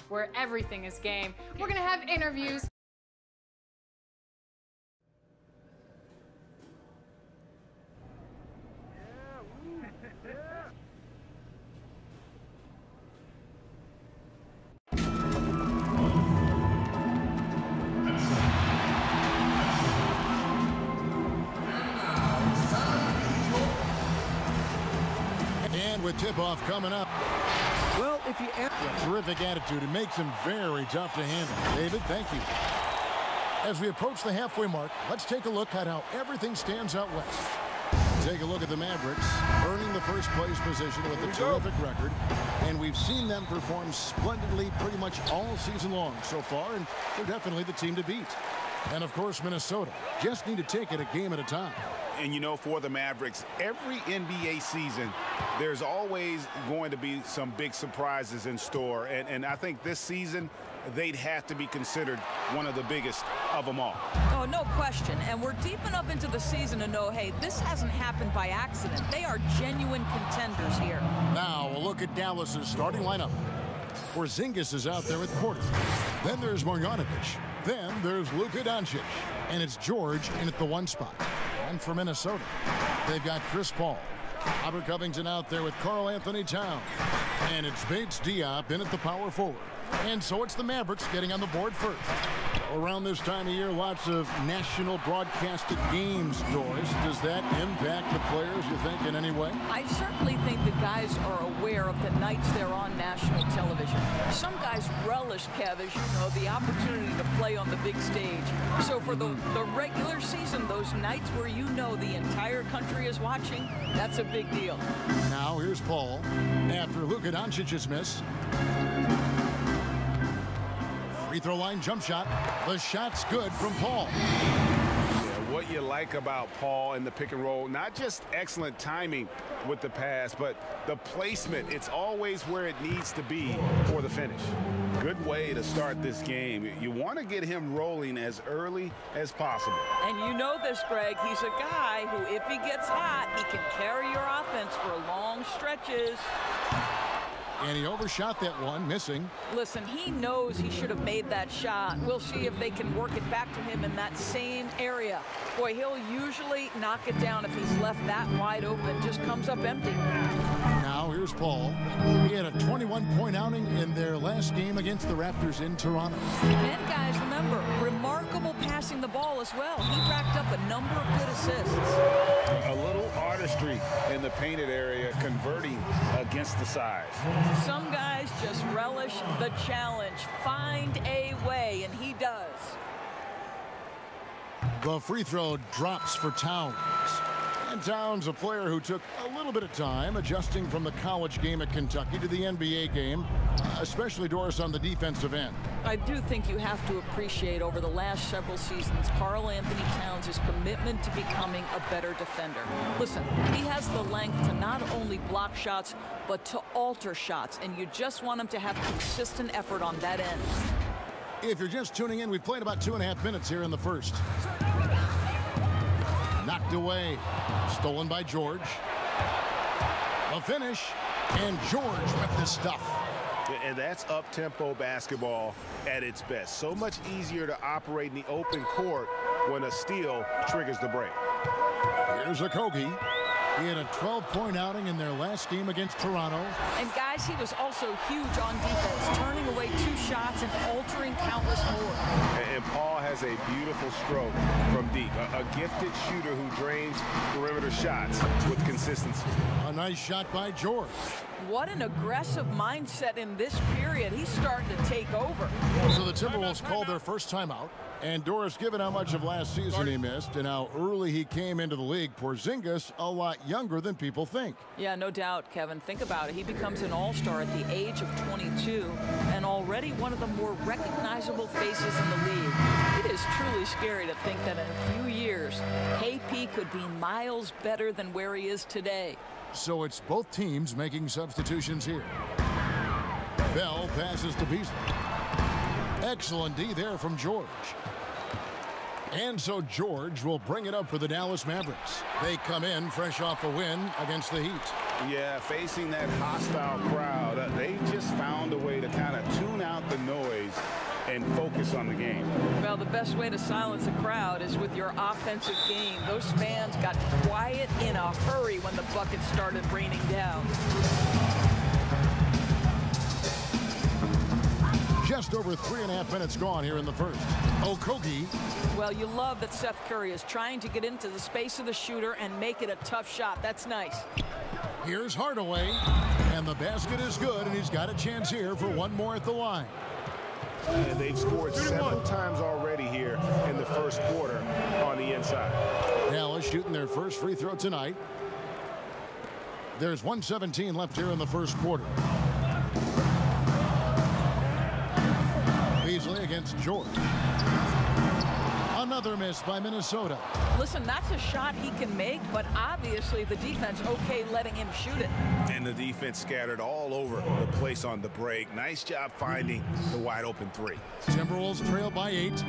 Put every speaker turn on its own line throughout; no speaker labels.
where everything is game. We're going to have interviews.
And with tip-off coming up.
Well, if you
terrific attitude, it makes him very tough to handle. David, thank you. As we approach the halfway mark, let's take a look at how everything stands out west. Take a look at the Mavericks, earning the first place position with a terrific record. And we've seen them perform splendidly pretty much all season long so far, and they're definitely the team to beat. And, of course, Minnesota just need to take it a game at a time.
And, you know, for the Mavericks, every NBA season, there's always going to be some big surprises in store. And I think this season, they'd have to be considered one of the biggest of them all.
Oh, no question. And we're deep enough into the season to know, hey, this hasn't happened by accident. They are genuine contenders here.
Now, a look at Dallas's starting lineup. Porzingis is out there at Porter. Then there's Marjanovic. Then there's Luka Doncic. And it's George in at the 1 spot. And for Minnesota, they've got Chris Paul. Robert Covington out there with Karl-Anthony Towns. And it's Bates Diop in at the power forward. And so it's the Mavericks getting on the board first. Around this time of year, lots of national broadcasted games, Doris. Does that impact the players, you think, in any way?
I certainly think the guys are aware of the nights they're on national television. Some guys relish, Kev, as you know, the opportunity to play on the big stage. So for the regular season, those nights where you know the entire country is watching, that's a big deal.
Now here's Paul after Luka Doncic's miss. Free throw line jump shot. The shot's good from Paul.
Yeah, what you like about Paul in the pick and roll, not just excellent timing with the pass, but the placement. It's always where it needs to be for the finish. Good way to start this game. You want to get him rolling as early as possible.
And you know this, Greg. He's a guy who, if he gets hot, he can carry your offense for long stretches.
And he overshot that one, missing.
Listen, he knows he should have made that shot. We'll see if they can work it back to him in that same area. Boy, he'll usually knock it down if he's left that wide open. Just comes up empty.
Now here's Paul. He had a 21-point outing in their last game against the Raptors in Toronto.
And guys, remember, remarkable passing the ball as well. He racked up a number of good assists.
A little artistry in the painted area, converting against the size.
Some guys just relish the challenge. Find a way, and he does.
The free throw drops for Towns. And Towns, a player who took a little bit of time adjusting from the college game at Kentucky to the NBA game, especially, Doris, on the defensive end.
I do think you have to appreciate over the last several seasons Karl-Anthony Towns' commitment to becoming a better defender. Listen, he has the length to not only block shots, but to alter shots, and you just want him to have consistent effort on that end.
If you're just tuning in, we've played about 2.5 minutes here in the first. Knocked away. Stolen by George. A finish. And George with the stuff.
And that's up-tempo basketball at its best. So much easier to operate in the open court when a steal triggers the break.
Here's Okogie. He had a 12-point outing in their last game against Toronto.
And guys, he was also huge on defense, turning away 2 shots and altering countless more.
And Paul has a beautiful stroke from deep. A gifted shooter who drains perimeter shots with consistency.
A nice shot by George.
What an aggressive mindset in this period. He's starting to take over.
So the Timberwolves called their first timeout. And Doris, given how much of last season he missed and how early he came into the league, Porzingis a lot younger than people think.
Yeah, no doubt, Kevin. Think about it. He becomes an all-star at the age of 22 and already one of the more recognizable faces in the league. It is truly scary to think that in a few years, KP could be miles better than where he is today.
So it's both teams making substitutions here. Bell passes to Beasley. Excellent D there from George. And so George will bring it up for the Dallas Mavericks. They come in fresh off a win against the Heat.
Yeah, facing that hostile crowd, they just found a way to kind of tune out and focus on the game.
Well, the best way to silence a crowd is with your offensive game. Those fans got quiet in a hurry when the buckets started raining down.
Just over 3.5 minutes gone here in the first. Okogie.
Well, you love that Seth Curry is trying to get into the space of the shooter and make it a tough shot. That's nice.
Here's Hardaway, and the basket is good, and he's got a chance here for one more at the line.
And they've scored several times already here in the first quarter on the inside.
Dallas shooting their first free throw tonight. There's 1:17 left here in the first quarter. Beasley against George. Another miss by Minnesota.
Listen, that's a shot he can make, but obviously the defense okay letting him shoot it.
And the defense scattered all over the place on the break. Nice job finding the wide open three.
Timberwolves trail by 8.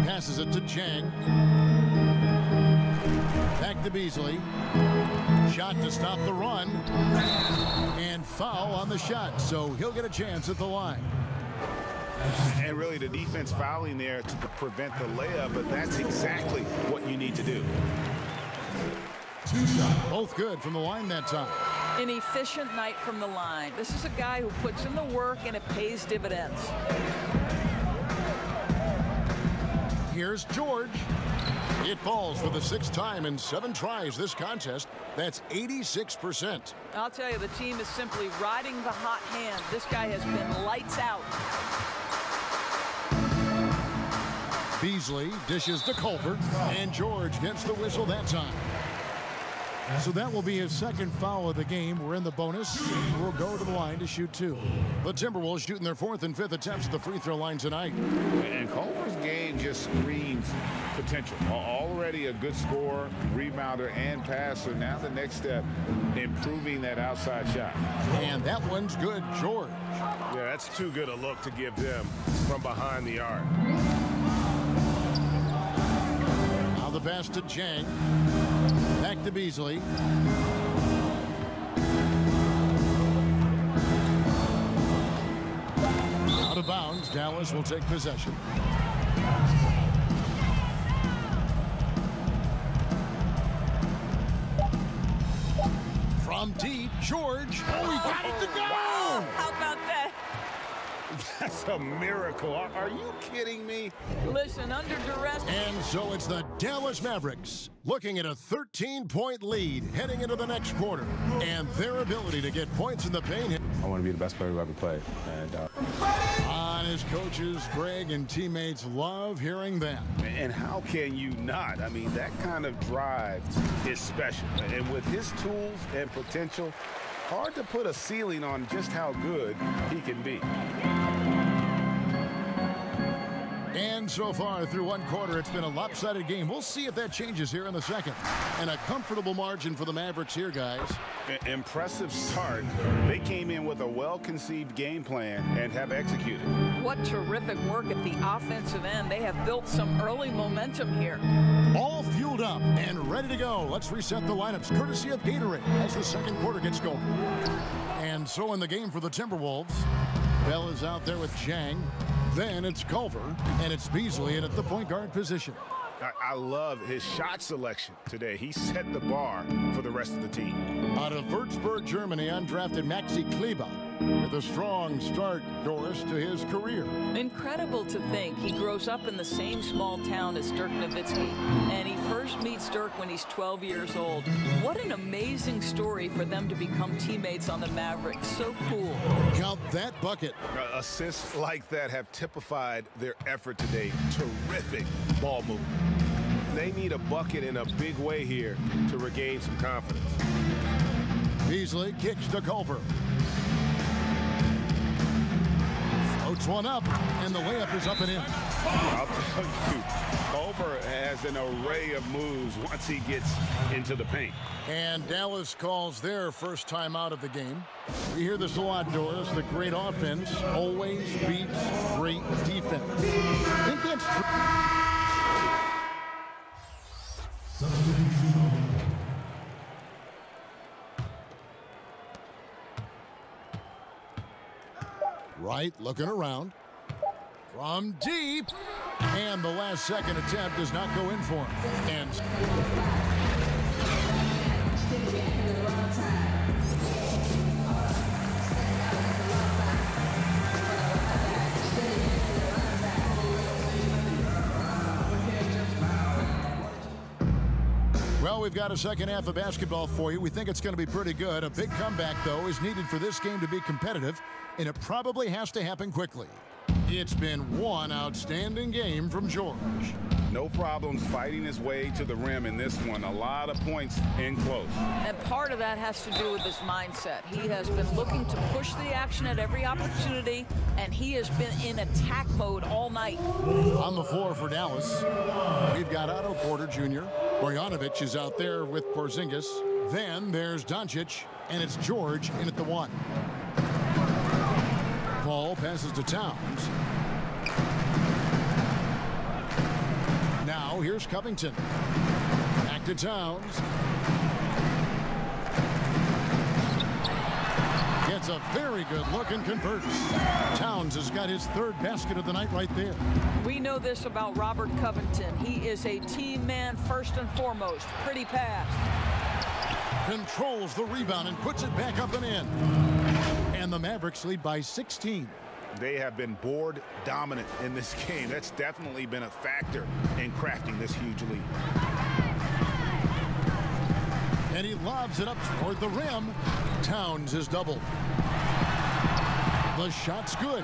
Passes it to Chang. Back to Beasley. Shot to stop the run. And foul on the shot, so he'll get a chance at the line.
And really the defense fouling there to prevent the layup, but that's exactly what you need to do.
Both good from the line that time.
An efficient night from the line. This is a guy who puts in the work and it pays dividends.
Here's George. It falls for the 6th time in 7 tries this contest. That's 86%.
I'll tell you, the team is simply riding the hot hand. This guy has been lights out.
Beasley dishes to Culver, and George gets the whistle that time. So that will be his 2nd foul of the game. We're in the bonus. We'll go to the line to shoot 2. The Timberwolves shooting their 4th and 5th attempts at the free throw line tonight.
And Culver's game just screams potential. Already a good scorer, rebounder, and passer. Now the next step, improving that outside shot.
And that one's good, George.
Yeah, that's too good a look to give them from behind the arc.
Now the pass to Chang. Back to Beasley. Out of bounds, Dallas will take possession. From deep, George. Oh, he got it to go!
Wow, how about that?
That's a miracle. Are you kidding me?
Listen, under duress.
And so it's the Dallas Mavericks looking at a 13-point lead heading into the next quarter. And their ability to get points in the paint.
I want to be the best player who ever played. And
On his coaches, Greg and teammates love hearing that.
And how can you not? I mean, that kind of drive is special. And with his tools and potential, hard to put a ceiling on just how good he can be.
And so far through one quarter, it's been a lopsided game. We'll see if that changes here in the second. And a comfortable margin for the Mavericks here, guys.
Impressive start. They came in with a well-conceived game plan and have executed.
What terrific work at the offensive end. They have built some early momentum here.
All fueled up and ready to go. Let's reset the lineups courtesy of Gatorade as the second quarter gets going. And so in the game for the Timberwolves, Bell is out there with Chang. Then it's Culver, and it's Beasley in at the point guard position.
I love his shot selection today. He set the bar for the rest of the team.
Out of Würzburg, Germany, undrafted Maxi Kleber with a strong start, Doris, to his career.
Incredible to think he grows up in the same small town as Dirk Nowitzki, and he first meets Dirk when he's 12 years old. What an amazing story for them to become teammates on the Mavericks. So cool.
Count that bucket.
Assists like that have typified their effort today. Terrific ball movement. They need a bucket in a big way here to regain some confidence.
Beasley kicks to Culver. Floats one up, and the layup is up and in.
I'll tell you, Culver has an array of moves once he gets into the paint.
And Dallas calls their first time out of the game. We hear this a lot, Doris. The great offense always beats great defense. I think that's true. Right, looking around. From deep. And the last second attempt does not go in for him. And well, we've got a second half of basketball for you. We think it's going to be pretty good. A big comeback, though, is needed for this game to be competitive, and it probably has to happen quickly. It's been one outstanding game from George.
No problems fighting his way to the rim in this one. A lot of points in close.
And part of that has to do with his mindset. He has been looking to push the action at every opportunity, and he has been in attack mode all night.
On the floor for Dallas, we've got Otto Porter Jr. Bogdanovic is out there with Porzingis. Then there's Doncic, and it's George in at the 1. Paul passes to Towns. Now here's Covington. Back to Towns. Gets a very good look and converts. Towns has got his 3rd basket of the night right there.
We know this about Robert Covington. He is a team man first and foremost. Pretty pass.
Controls the rebound and puts it back up and in. And the Mavericks lead by 16.
They have been board dominant in this game. That's definitely been a factor in crafting this huge lead.
And he lobs it up toward the rim. Towns is doubled. The shot's good.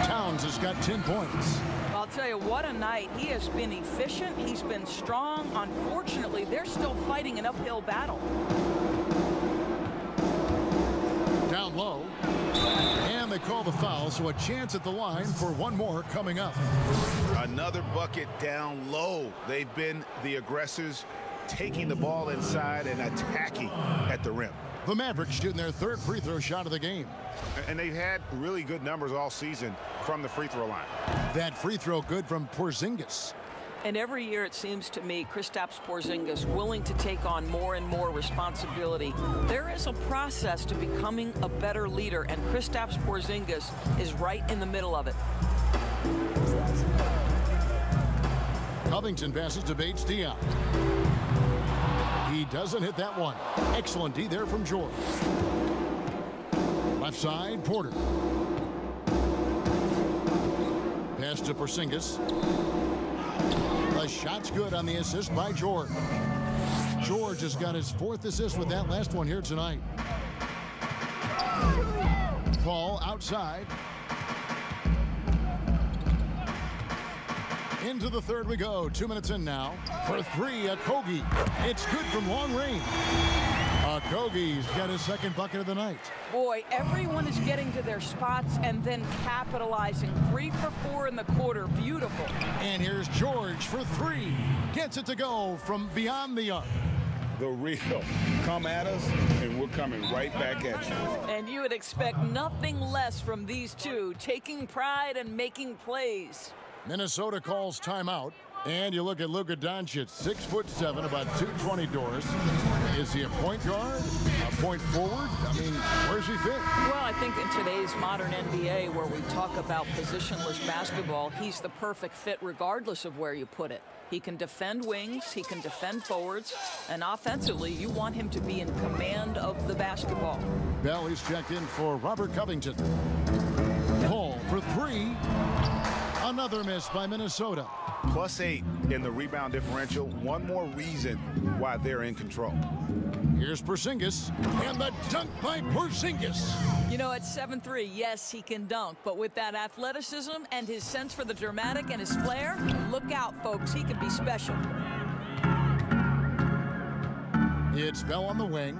Towns has got 10 points.
I'll tell you, what a night. He has been efficient. He's been strong. Unfortunately, they're still fighting an uphill battle.
Down low. And they call the foul, so a chance at the line for one more coming up.
Another bucket down low. They've been the aggressors, taking the ball inside and attacking at the rim.
The Mavericks shooting their 3rd free throw shot of the game.
And they've had really good numbers all season from the free throw line.
That free throw good from Porzingis.
And every year it seems to me Kristaps Porzingis willing to take on more and more responsibility. There is a process to becoming a better leader, and Kristaps Porzingis is right in the middle of it.
Covington passes to Bates Diop. He doesn't hit that one. Excellent D there from George. Left side, Porter. Pass to Porzingis. The shot's good on the assist by George. George has got his 4th assist with that last one here tonight. Paul outside. Into the 3rd we go. 2 minutes in now. For 3, Okogie. It's good from long range. Okogie's got his 2nd bucket of the night.
Boy, everyone is getting to their spots and then capitalizing. 3 for 4 in the quarter. Beautiful.
And here's George for 3. Gets it to go from beyond the arc.
The real. Come at us, and we're coming right back at you.
And you would expect nothing less from these two, taking pride and making plays.
Minnesota calls timeout. And you look at Luka Doncic, 6'7", about 220 doors. Is he a point guard? A point forward? I mean, where's he fit?
Well, I think in today's modern NBA, where we talk about positionless basketball, he's the perfect fit regardless of where you put it. He can defend wings, he can defend forwards, and offensively, you want him to be in command of the basketball.
Bell is checked in for Robert Covington. Paul for 3. Another miss by Minnesota.
+8 in the rebound differential. One more reason why they're in control.
Here's Porzingis, and the dunk by Porzingis.
You know, at 7'3", yes, he can dunk, but with that athleticism and his sense for the dramatic and his flair, look out, folks, he can be special.
It's Bell on the wing.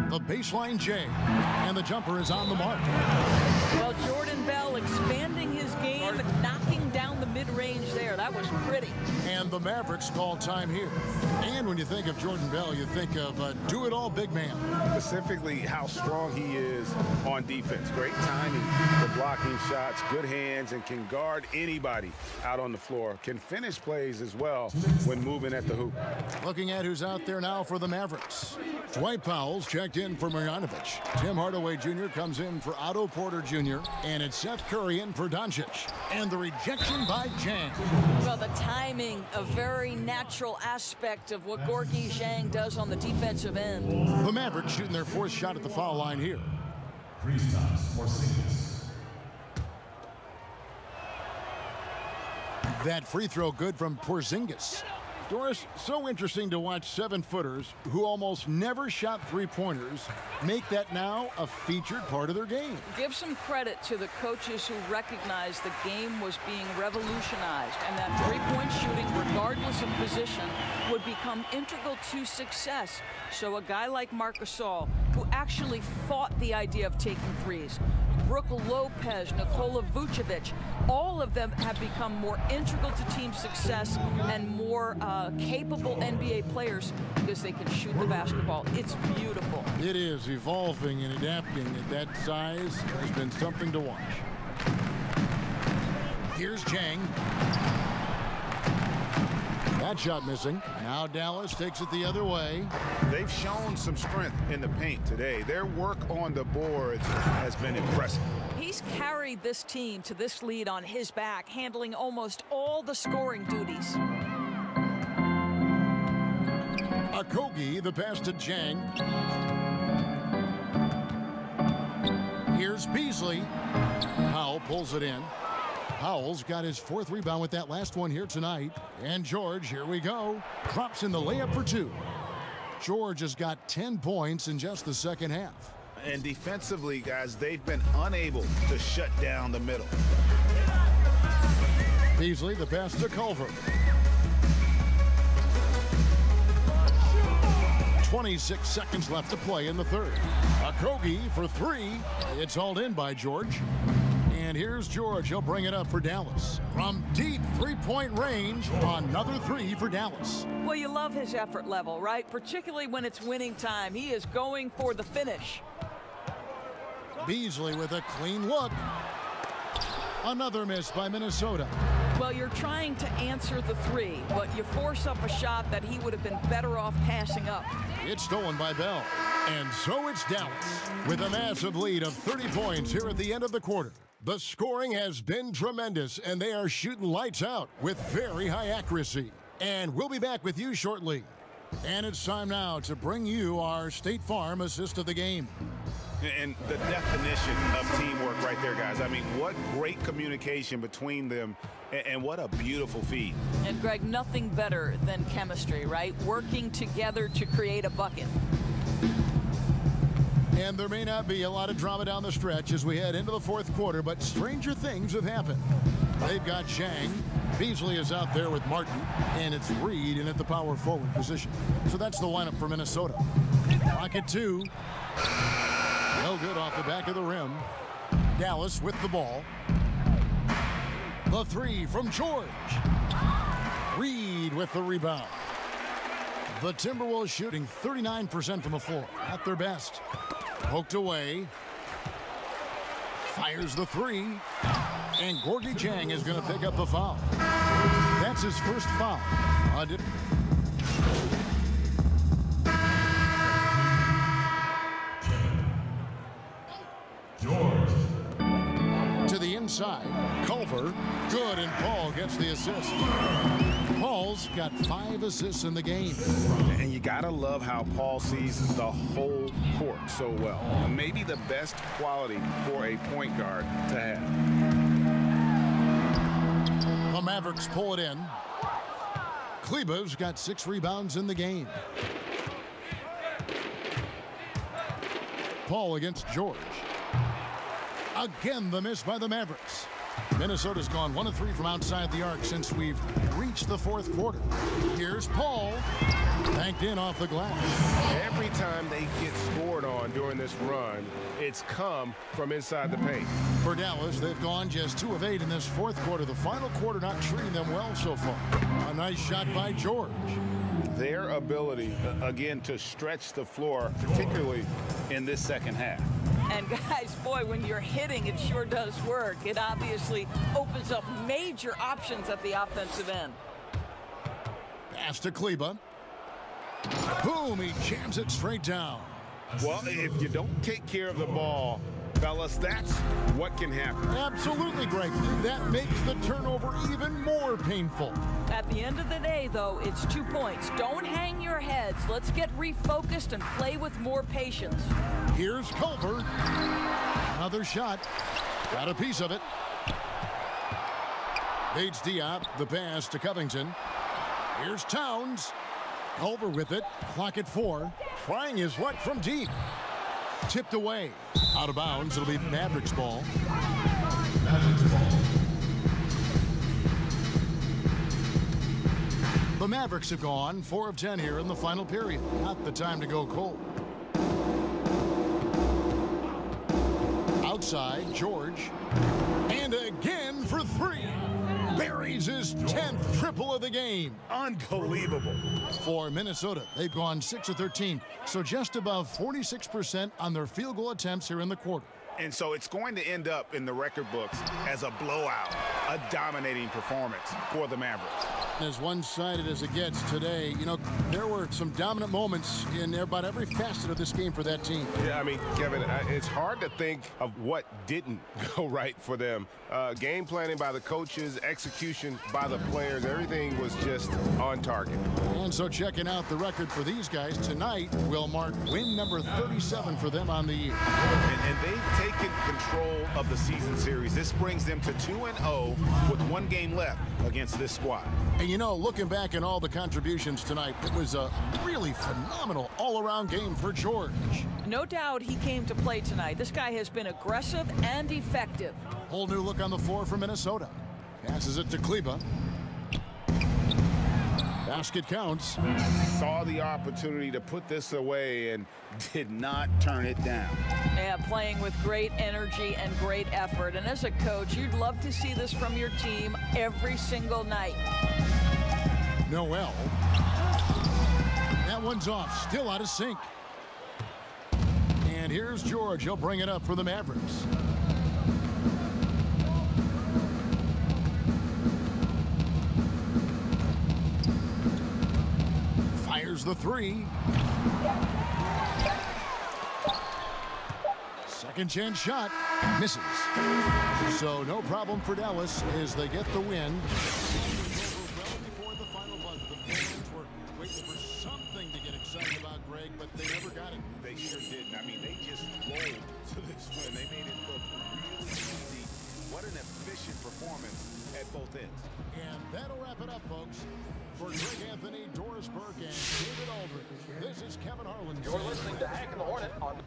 The baseline J, and the jumper is on the mark.
Well, Jordan Bell expanding his game, knocking down the mid mid-range there. That was pretty.
And the Mavericks call time here. And when you think of Jordan Bell, you think of a do-it-all big man.
Specifically how strong he is on defense. Great timing for blocking shots, good hands, and can guard anybody out on the floor. Can finish plays as well when moving at the hoop.
Looking at who's out there now for the Mavericks. Dwight Powell's checked in for Marjanovic. Tim Hardaway Jr. comes in for Otto Porter Jr. And it's Seth Curry in for Doncic. And the rejection by Zhang.
Well, the timing, a very natural aspect of what Gorgui Zhang does on the defensive end.
The Mavericks shooting their fourth shot at the foul line here. That free throw good from Porzingis. Doris, so interesting to watch 7-footers who almost never shot three-pointers make that now a featured part of their game.
Give some credit to the coaches who recognized the game was being revolutionized and that three-point shooting, regardless of position, would become integral to success. So a guy like Marc Gasol, who actually fought the idea of taking threes, Brook Lopez, Nikola Vucevic, all of them have become more integral to team success and more capable NBA players because they can shoot the basketball. It's beautiful.
It is. Evolving and adapting at that size has been something to watch. Here's Zhang. That shot missing. Now Dallas takes it the other way.
They've shown some strength in the paint today. Their work on the boards has been impressive.
He's carried this team to this lead on his back, handling almost all the scoring duties.
Okogie, the pass to Zhang. Here's Beasley. Powell pulls it in. Powell's got his fourth rebound with that last one here tonight. And George, here we go, drops in the layup for two. George has got 10 points in just the second half.
And defensively, guys, they've been unable to shut down the middle.
Beasley, the pass to Culver. 26 seconds left to play in the third. Okogie for three. It's hauled in by George. And here's George. He'll bring it up for Dallas. From deep three-point range, another three for Dallas.
Well, you love his effort level, right? Particularly when it's winning time. He is going for the finish.
Beasley with a clean look. Another miss by Minnesota.
Well, you're trying to answer the three, but you force up a shot that he would have been better off passing up.
It's stolen by Bell. And so it's Dallas with a massive lead of 30 points here at the end of the quarter. The scoring has been tremendous, and they are shooting lights out with very high accuracy. And we'll be back with you shortly. And it's time now to bring you our State Farm assist of the game.
And the definition of teamwork right there, guys. I mean, what great communication between them, and what a beautiful feed.
And, Greg, nothing better than chemistry, right? Working together to create a bucket.
And there may not be a lot of drama down the stretch as we head into the fourth quarter, but stranger things have happened. They've got Zhang. Beasley is out there with Martin, and it's Reed in at the power forward position. So that's the lineup for Minnesota. Rocket two. No good off the back of the rim. Dallas with the ball. The three from George. Reed with the rebound. The Timberwolves shooting 39% from the floor, at their best. Poked away. Fires the three. And Gorgui Zhang is going to pick up the foul. That's his first foul. To the inside. Culver. Good, and Paul gets the assist. Paul's got 5 assists in the game.
And you gotta love how Paul sees the whole court so well. Maybe the best quality for a point guard to have.
The Mavericks pull it in. Kleba's got 6 rebounds in the game. Paul against George. Again, the miss by the Mavericks. Minnesota's gone 1 of 3 from outside the arc since we've reached the fourth quarter. Here's Paul. Banked in off the glass.
Every time they get scored on during this run, it's come from inside the paint.
For Dallas, they've gone just 2 of 8 in this fourth quarter. The final quarter not treating them well so far. A nice shot by George.
Their ability, again, to stretch the floor, particularly in this second half.
And guys, boy, when you're hitting, it sure does work. It obviously opens up major options at the offensive end.
Pass to Kleber. Boom, he jams it straight down.
Well, if you don't take care of the ball, fellas, that's what can happen.
Absolutely, Greg. That makes the turnover even more painful.
At the end of the day, though, it's 2 points. Don't hang your heads. Let's get refocused and play with more patience.
Here's Culver. Another shot. Got a piece of it. Bates Diop, the pass to Covington. Here's Towns. Culver with it. Clock at 4. Trying his luck from deep. Tipped away. Out of bounds. It'll be Mavericks ball. The Mavericks have gone 4 of 10 here in the final period. Not the time to go cold. Outside, George. And again for 3. Buries his 10th triple of the game.
Unbelievable.
For Minnesota, they've gone 6 of 13, so just above 46% on their field goal attempts here in the quarter.
And so it's going to end up in the record books as a blowout, a dominating performance for the Mavericks.
As one-sided as it gets today, you know, there were some dominant moments in about every facet of this game for that team.
Yeah, I mean, Kevin, it's hard to think of what didn't go right for them. Game planning by the coaches, execution by the players, everything was just on target.
And so checking out the record for these guys tonight will mark win number 37 for them on the year.
And they've taken control of the season series. This brings them to 2-0 with 1 game left against this squad.
And you know, looking back at all the contributions tonight, it was a really phenomenal all-around game for George.
No doubt he came to play tonight. This guy has been aggressive and effective.
Whole new look on the floor for Minnesota. Passes it to Kleber. Basket counts.
Saw the opportunity to put this away and did not turn it down.
Yeah, playing with great energy and great effort. And as a coach, you'd love to see this from your team every single night.
Noel. That one's off. Still out of sync. And here's George. He'll bring it up for the Mavericks. Fires the 3. Second chance shot. Misses. So no problem for Dallas as they get the win.
They sure didn't. I mean, they just rolled to this win. They made it look really easy. What an efficient performance at both ends.
And that'll wrap it up, folks. For Greg Anthony, Doris Burke, and David Aldridge, this is Kevin Harlan.
You're listening to Hank and the Hornet on